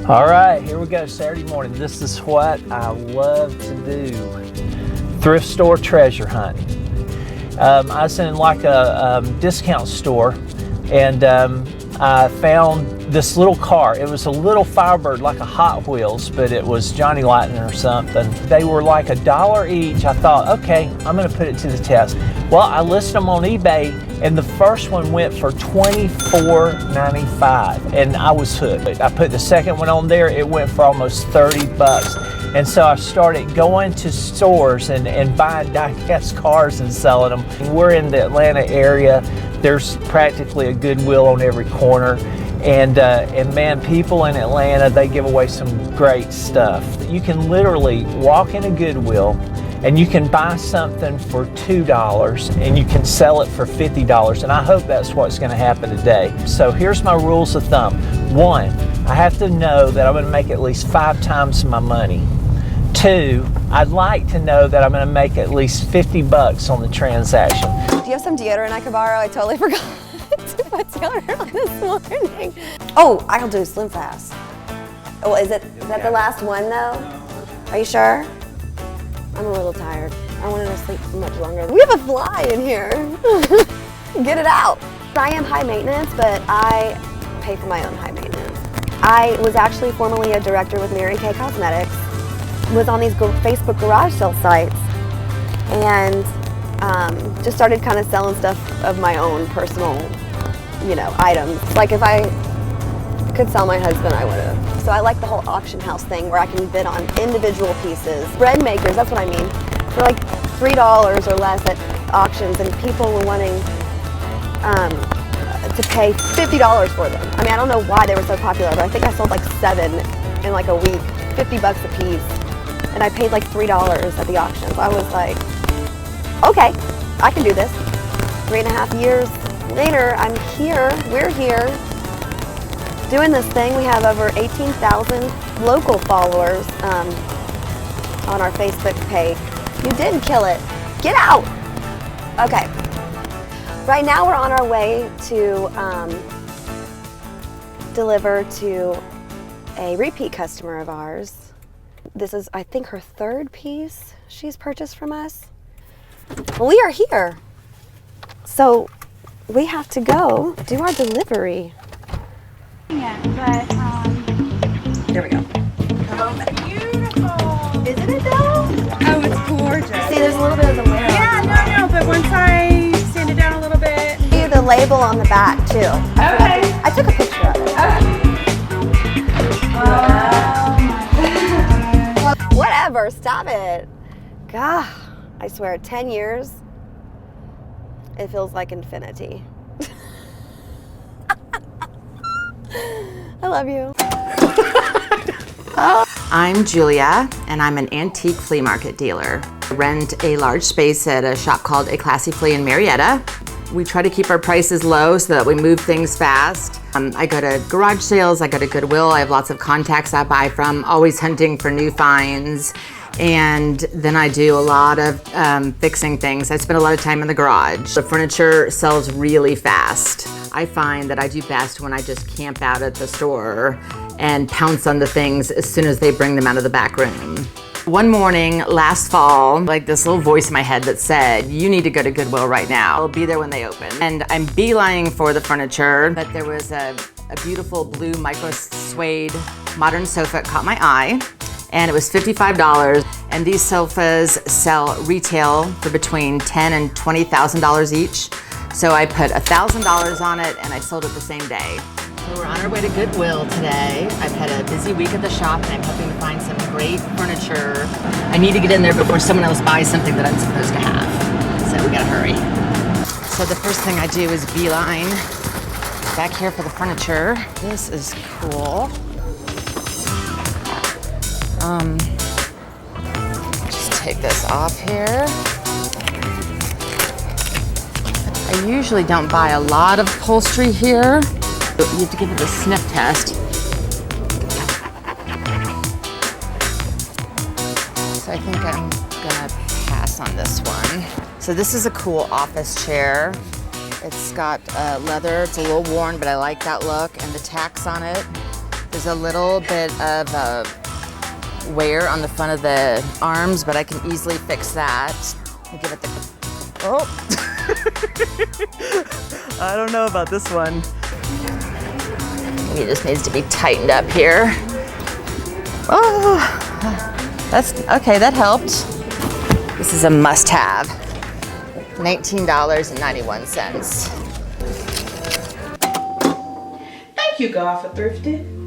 All right, here we go, Saturday morning. This is what I love to do. Thrift store treasure hunting. I was in like a discount store, and I found this little car. It was a little Firebird, like a Hot Wheels, but it was Johnny Lightning or something. They were like $1 each. I thought, okay, I'm gonna put it to the test. Well, I listed them on eBay, and the first one went for $24.95, and I was hooked. I put the second one on there, it went for almost 30 bucks. And so I started going to stores and buying die-cast cars and selling them. We're in the Atlanta area. There's practically a Goodwill on every corner. And man, people in Atlanta, they give away some great stuff. You can literally walk in a Goodwill and you can buy something for $2 and you can sell it for $50. And I hope that's what's gonna happen today. So here's my rules of thumb. 1, I have to know that I'm gonna make at least 5 times my money. 2, I'd like to know that I'm gonna make at least 50 bucks on the transaction. Do you have some deodorant I could borrow? I totally forgot to put deodorant on this morning. Oh, I'll do Slim Fast. Oh, is that the last one though? Are you sure? I'm a little tired. I wanted to sleep much longer. We have a fly in here. Get it out. I am high maintenance, but I pay for my own high maintenance. I was actually formerly a director with Mary Kay Cosmetics. Was on these Facebook garage sale sites, and just started kind of selling stuff of my own personal, items. Like if I could sell my husband, I would have. So I like the whole auction house thing where I can bid on individual pieces. Bread makers, that's what I mean. For like $3 or less at auctions, and people were wanting to pay $50 for them. I mean, I don't know why they were so popular, but I think I sold like 7 in like a week, 50 bucks a piece. And I paid like $3 at the auction. So I was like, okay, I can do this. 3.5 years later, I'm here, we're here, doing this thing. We have over 18,000 local followers on our Facebook page. You didn't kill it. Get out! Okay. Right now we're on our way to deliver to a repeat customer of ours. This is, I think, her 3rd piece she's purchased from us. We are here. So we have to go do our delivery. Yeah, but There we go. oh, beautiful. Isn't it though? Oh, it's gorgeous. See, there's a little bit of the wear. Yeah, no, but once I sand it down a little bit. See the label on the back too. Okay. I took a picture of it. Whatever, stop it. God, I swear, 10 years, it feels like infinity. I love you. I'm Julia, and I'm an antique flea market dealer. I rent a large space at a shop called A Classy Flea in Marietta. We try to keep our prices low so that we move things fast. I go to garage sales, I go to Goodwill, I have lots of contacts I buy from, always hunting for new finds. And then I do a lot of fixing things. I spend a lot of time in the garage. The furniture sells really fast. I find that I do best when I just camp out at the store and pounce on the things as soon as they bring them out of the back room. One morning last fall, like this little voice in my head that said, you need to go to Goodwill right now. I'll be there when they open. And I'm beelining for the furniture, but there was a beautiful blue micro suede modern sofa that caught my eye, and it was $55. And these sofas sell retail for between $10,000 and $20,000 each. So I put $1,000 on it and I sold it the same day. So we're on our way to Goodwill today. I've had a busy week at the shop and I'm hoping to find some great furniture. I need to get in there before someone else buys something that I'm supposed to have. So we gotta hurry. So the first thing I do is beeline back here for the furniture. This is cool. Just take this off here. I usually don't buy a lot of upholstery here. You have to give it a sniff test. So I think I'm gonna pass on this one. So this is a cool office chair. It's got leather, it's a little worn, but I like that look, and the tacks on it There's a little bit of wear on the front of the arms, but I can easily fix that. I'll give it the, oh. I don't know about this one. Maybe it just needs to be tightened up here. Oh, that's, okay, that helped. This is a must-have. $19.91. Thank you, God, for thrifting.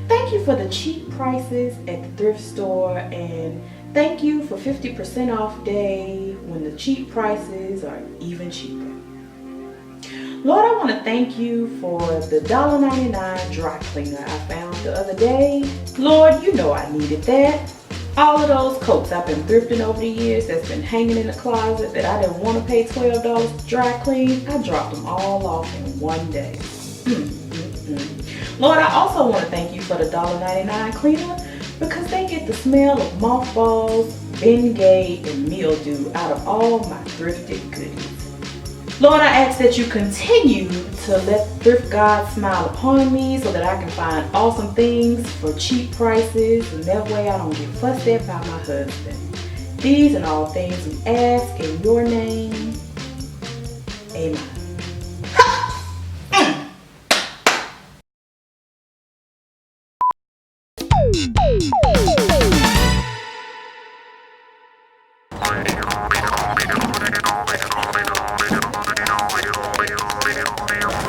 Thank you for the cheap prices at the thrift store, and thank you for 50% off day when the cheap prices are even cheaper. Lord, I want to thank you for the $1.99 dry cleaner I found the other day. Lord, you know I needed that. All of those coats I've been thrifting over the years that's been hanging in the closet that I didn't want to pay $12 to dry clean, I dropped them all off in one day. Lord, I also want to thank you for the $1.99 cleaner because they get the smell of mothballs, Bengay, and mildew out of all my thrifted goodies. Lord, I ask that you continue to let Thrift God smile upon me so that I can find awesome things for cheap prices, and that way I don't get fussed at by my husband. These and all things we ask in your name. Amen.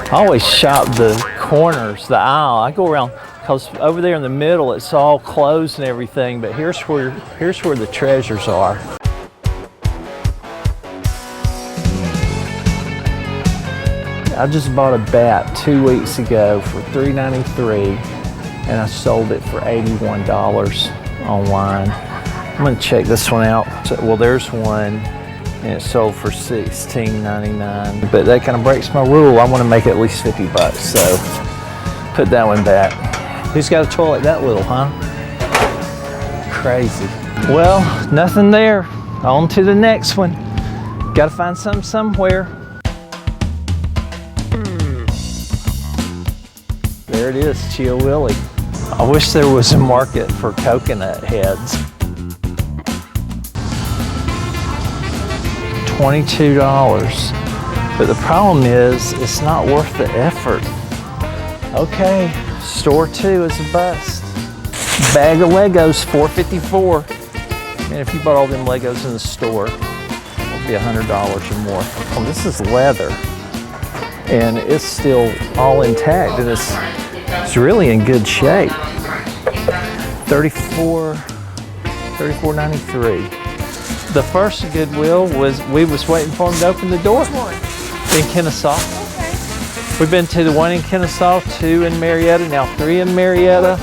I always shop the corners, the aisle. I go around because over there in the middle it's all closed and everything, but here's where the treasures are. I just bought a bat 2 weeks ago for $3.93 and I sold it for $81 online. I'm gonna check this one out. Well, there's one and it sold for $16.99, but that kind of breaks my rule. I want to make at least 50 bucks, so put that one back. Who's got a toilet that little, huh? Crazy. Well, nothing there. On to the next one. Got to find some somewhere. There it is, Chia Willie. I wish there was a market for coconut heads. $22, but the problem is it's not worth the effort. Okay, store two is a bust. Bag of Legos, $4.54. And if you bought all them Legos in the store, it'll be $100 or more. Well, this is leather, and it's still all intact, and it's really in good shape. $34.93. The first Goodwill was, we was waiting for them to open the door. In Kennesaw. Okay. We've been to the one in Kennesaw, 2 in Marietta, now 3 in Marietta.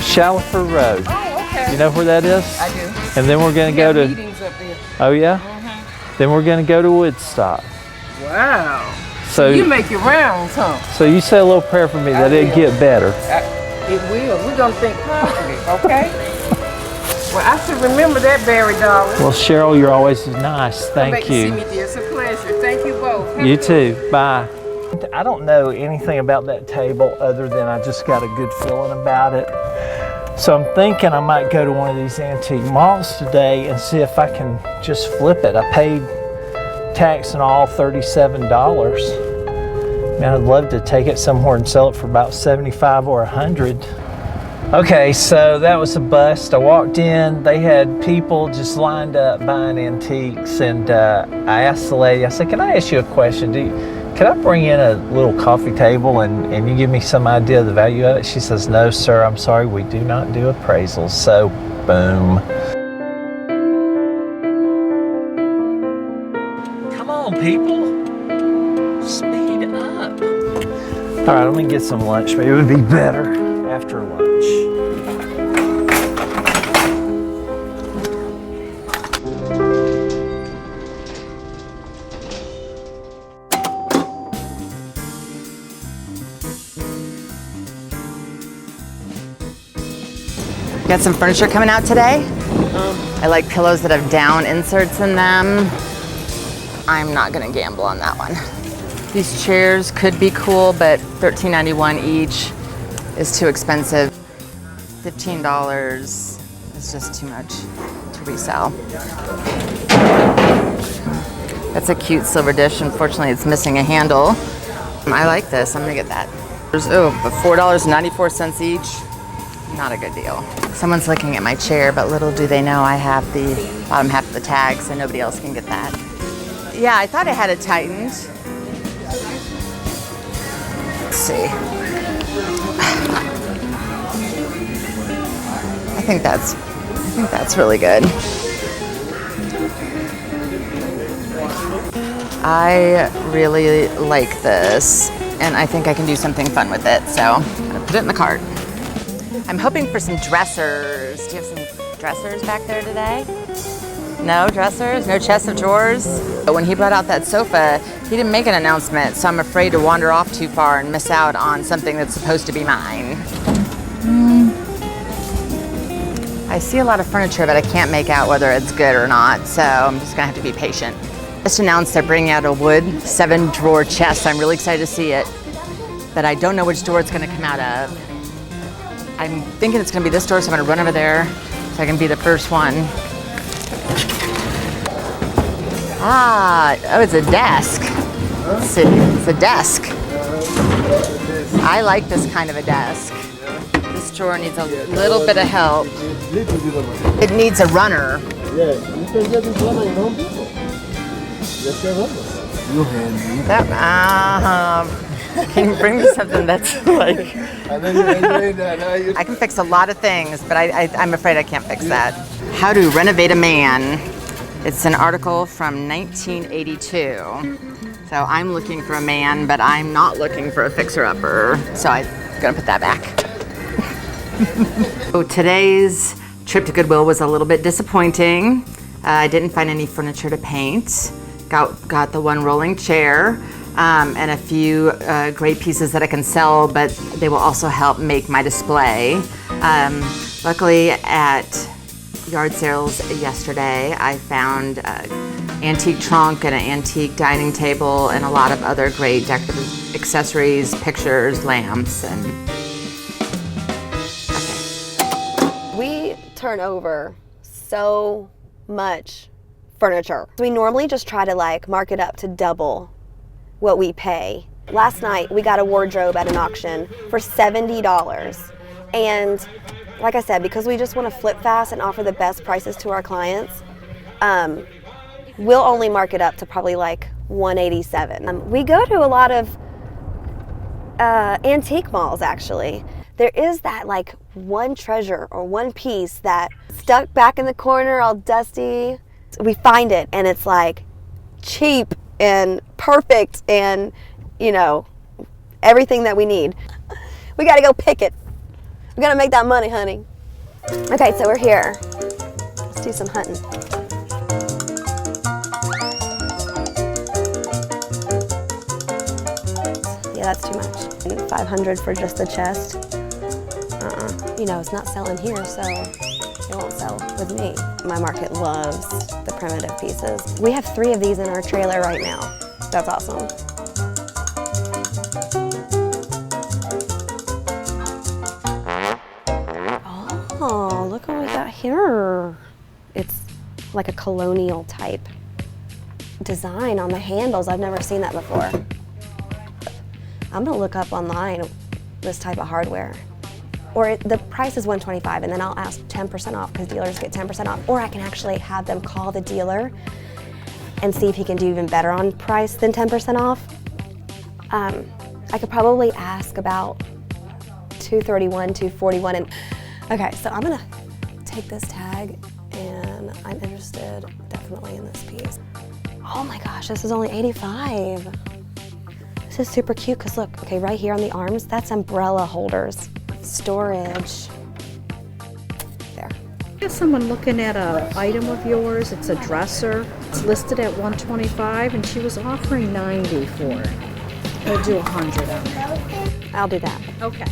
Shalliford Road. Oh, okay. You know where that is? I do. And then we're going to go to, meetings up there. oh yeah? Then we're going to go to Woodstock. Wow. So You make your rounds, huh? So you say a little prayer for me that it'd get better. It will. We're going to think positive, okay? Well, I should remember that, Barry, darling. Well, Cheryl, you're always nice. Thank See you. me, dear. It's a pleasure. Thank you both. You too. Bye. I don't know anything about that table other than I just got a good feeling about it. So I'm thinking I might go to one of these antique malls today and see if I can just flip it. I paid tax and all $37. Man, I'd love to take it somewhere and sell it for about $75 or $100. Okay, so that was a bust. I walked in, they had people just lined up buying antiques, and I asked the lady, I said, can I ask you a question? Can I bring in a little coffee table and you give me some idea of the value of it? She says, no, sir, I'm sorry, we do not do appraisals. So, boom. Come on, people. Speed up. All right, let me get some lunch. Maybe it would be better after lunch. Got some furniture coming out today. I like pillows that have down inserts in them. I'm not gonna gamble on that one. These chairs could be cool, but $13.91 each is too expensive. $15 is just too much to resell. That's a cute silver dish. Unfortunately, it's missing a handle. I like this. I'm gonna get that. There's $4.94 each. Not a good deal. Someone's looking at my chair, but little do they know I have the bottom half of the tag, so nobody else can get that. Yeah, I thought I had it tightened. Let's see. I think that's really good. I really like this, and I think I can do something fun with it, so I'm gonna put it in the cart. I'm hoping for some dressers. Do you have some dressers back there today? No dressers? No chest of drawers? But when he brought out that sofa, he didn't make an announcement, so I'm afraid to wander off too far and miss out on something that's supposed to be mine. I see a lot of furniture, but I can't make out whether it's good or not, so I'm just gonna have to be patient. Just announced they're bringing out a wood 7-drawer chest. I'm really excited to see it, but I don't know which door it's gonna come out of. I'm thinking it's gonna be this door, so I'm gonna run over there so I can be the first one. Oh, it's a desk. Let's see, it's a desk. I like this kind of a desk. This drawer needs a little bit of help. It needs a runner. Can you bring me something that's like... I can fix a lot of things, but I'm afraid I can't fix that. How to Renovate a Man. It's an article from 1982. So I'm looking for a man, but I'm not looking for a fixer-upper. So I'm gonna put that back. So today's trip to Goodwill was a little bit disappointing. I didn't find any furniture to paint. Got the one rolling chair and a few great pieces that I can sell, but they will also help make my display. Luckily at yard sales yesterday, I found an antique trunk and an antique dining table and a lot of other great decorative accessories, pictures, lamps, and okay. We turn over so much furniture. We normally just try to like mark it up to double what we pay. Last night we got a wardrobe at an auction for $70. And like I said, because we just want to flip fast and offer the best prices to our clients, we'll only mark it up to probably like $187. We go to a lot of antique malls actually. There is that like one treasure or one piece that stuck back in the corner all dusty. We find it and it's like cheap and perfect and, you know, everything that we need. We got to go pick it. We got to make that money, honey. Okay, so we're here. Let's do some hunting. Yeah, that's too much. $500 for just the chest. You know, it's not selling here, so it won't sell with me. My market loves the primitive pieces. We have 3 of these in our trailer right now. That's awesome. Oh, look what we got here. It's like a colonial type design on the handles. I've never seen that before. I'm gonna look up online this type of hardware. Or the price is $125 and then I'll ask 10% off because dealers get 10% off. Or I can actually have them call the dealer and see if he can do even better on price than 10% off. I could probably ask about $231, $241. And okay, so I'm gonna take this tag and I'm interested definitely in this piece. Oh my gosh, this is only $85. This is super cute because look, okay, right here on the arms, that's umbrella holders. Storage. There. There's someone looking at an item of yours. It's a dresser. It's listed at $125 and she was offering $90 for it. We'll do $100 on it. I'll do that. Okay.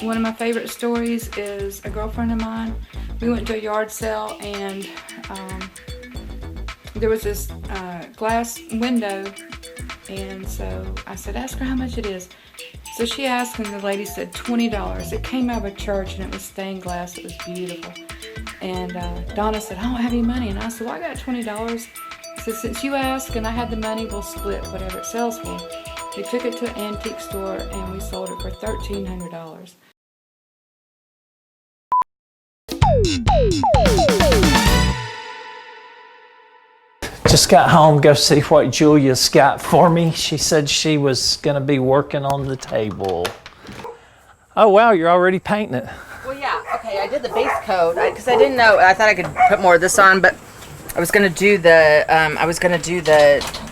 One of my favorite stories is a girlfriend of mine we went to a yard sale, and there was this glass window, and so I said, ask her how much it is. So she asked, and the lady said $20. It came out of a church, and it was stained glass. It was beautiful. And Donna said, I don't have any money. And I said, well, I got $20. So since you asked and I had the money, we'll split whatever it sells for. We took it to an antique store, and we sold it for $1,300. Just got home, go see what Julia's got for me. She said she was gonna be working on the table. Oh wow, you're already painting it. Well, yeah, okay, I did the base coat, because I didn't know, I thought I could put more of this on, but I was gonna do the,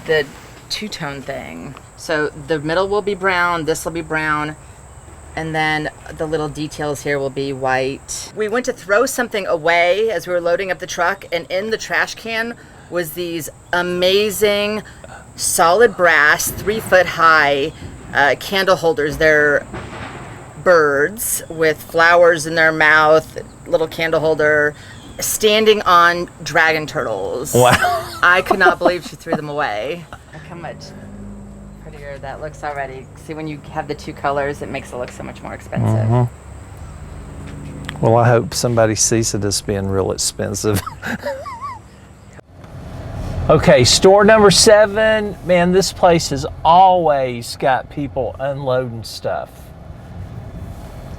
the two-tone thing. So the middle will be brown, this will be brown, and then the little details here will be white. We went to throw something away as we were loading up the truck, and in the trash can was these amazing solid brass 3-foot high candle holders. They're birds with flowers in their mouth, little candle holder, standing on dragon turtles. Wow. I could not believe she threw them away. Look how much prettier that looks already. See, when you have the two colors, it makes it look so much more expensive. Mm-hmm. Well, I hope somebody sees it as being real expensive. Okay, store number 7. Man, this place has always got people unloading stuff.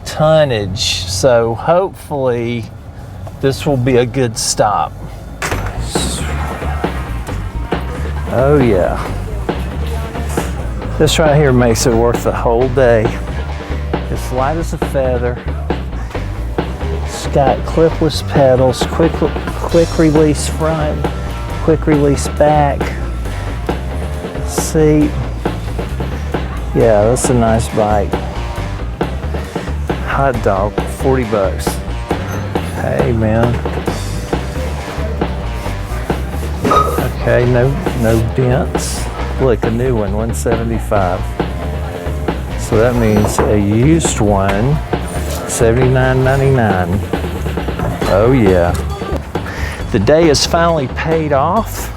Tonnage. So hopefully this will be a good stop. Oh yeah. This right here makes it worth the whole day. It's light as a feather. It's got clipless pedals, quick release front, quick release back, seat. Yeah, that's a nice bike. Hot dog, 40 bucks. Hey man. Okay, no dents. Look, a new one, 175. So that means a used one, $79.99. Oh yeah. The day is finally paid off,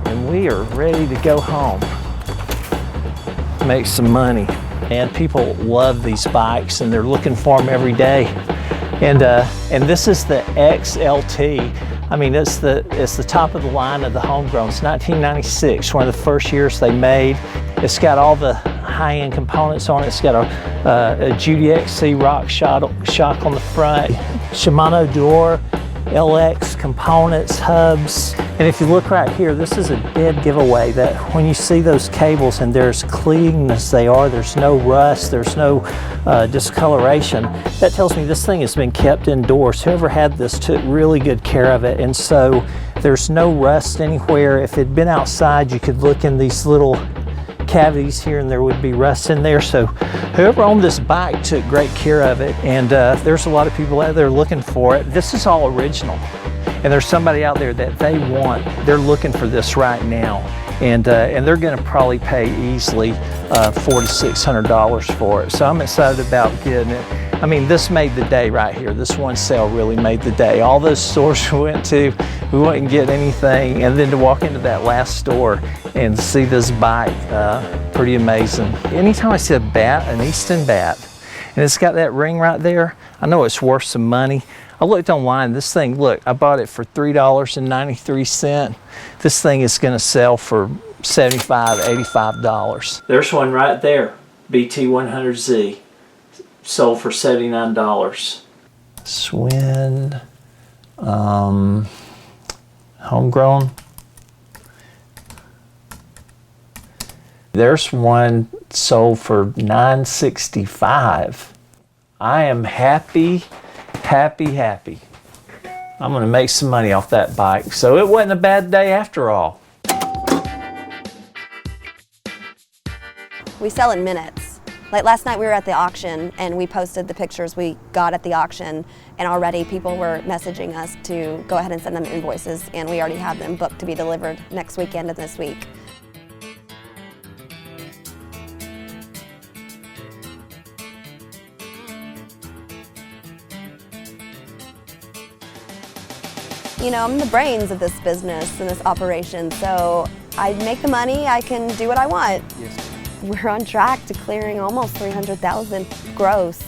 and we are ready to go home. Make some money. And people love these bikes, and they're looking for them every day. And this is the XLT. I mean, it's the top of the line of the homegrown. It's 1996, one of the first years they made. It's got all the high-end components on it. It's got a Judy XC rock shock on the front, Shimano door, LX components, hubs. And if you look right here, this is a dead giveaway that when you see those cables and they're as clean as they are, there's no rust, there's no discoloration, that tells me this thing has been kept indoors. Whoever had this took really good care of it, and so there's no rust anywhere. If it had been outside, you could look in these little cavities here and there would be rust in there. So whoever owned this bike took great care of it, and there's a lot of people out there looking for it. This is all original, and there's somebody out there that they're looking for this right now, and they're going to probably pay easily $400 to $600 for it. So I'm excited about getting it. I mean, this made the day right here. This one sale really made the day. All those stores we went to, we wouldn't get anything, and then to walk into that last store and see this bike, pretty amazing. Anytime I see a bat, an Easton bat, and it's got that ring right there, I know it's worth some money. I looked online, this thing, look, I bought it for $3.93. This thing is gonna sell for $75, $85. There's one right there, BT100Z, sold for $79. Swin, homegrown. There's one sold for $965. I am happy. I'm gonna make some money off that bike. So it wasn't a bad day after all. We sell in minutes. Like last night we were at the auction and we posted the pictures we got at the auction, and already people were messaging us to go ahead and send them invoices, and we already have them booked to be delivered next weekend and this week. You know, I'm the brains of this business and this operation, so I make the money, I can do what I want. Yes. We're on track to clearing almost 300,000 gross.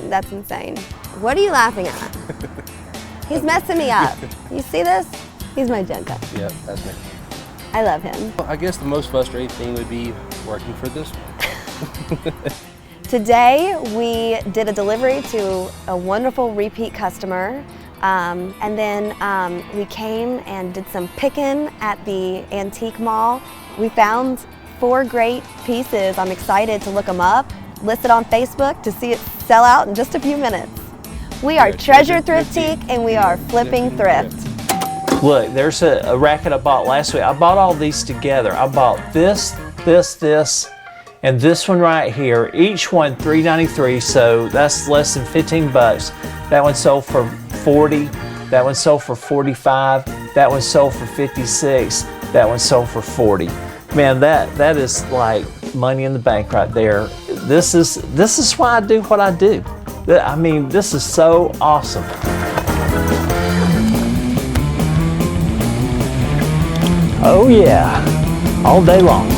That's insane. What are you laughing at? He's messing me up. You see this? He's my Jenka. Yep, that's me. I love him. I guess the most frustrating thing would be working for this one. Today we did a delivery to a wonderful repeat customer, and then we came and did some picking at the antique mall. We found 4 great pieces. I'm excited to look them up, listed on Facebook to see it sell out in just a few minutes. We are Treasure Thriftique and we are Flipping Thrift. Look, there's a racket I bought last week. I bought all these together. I bought this, and this one right here. Each one $3.93, so that's less than 15 bucks. That one sold for 40. That one sold for 45. That one sold for 56. That one sold for 40. Man, that is like money in the bank right there. This is why I do what I do. I mean, this is so awesome. Oh yeah, all day long.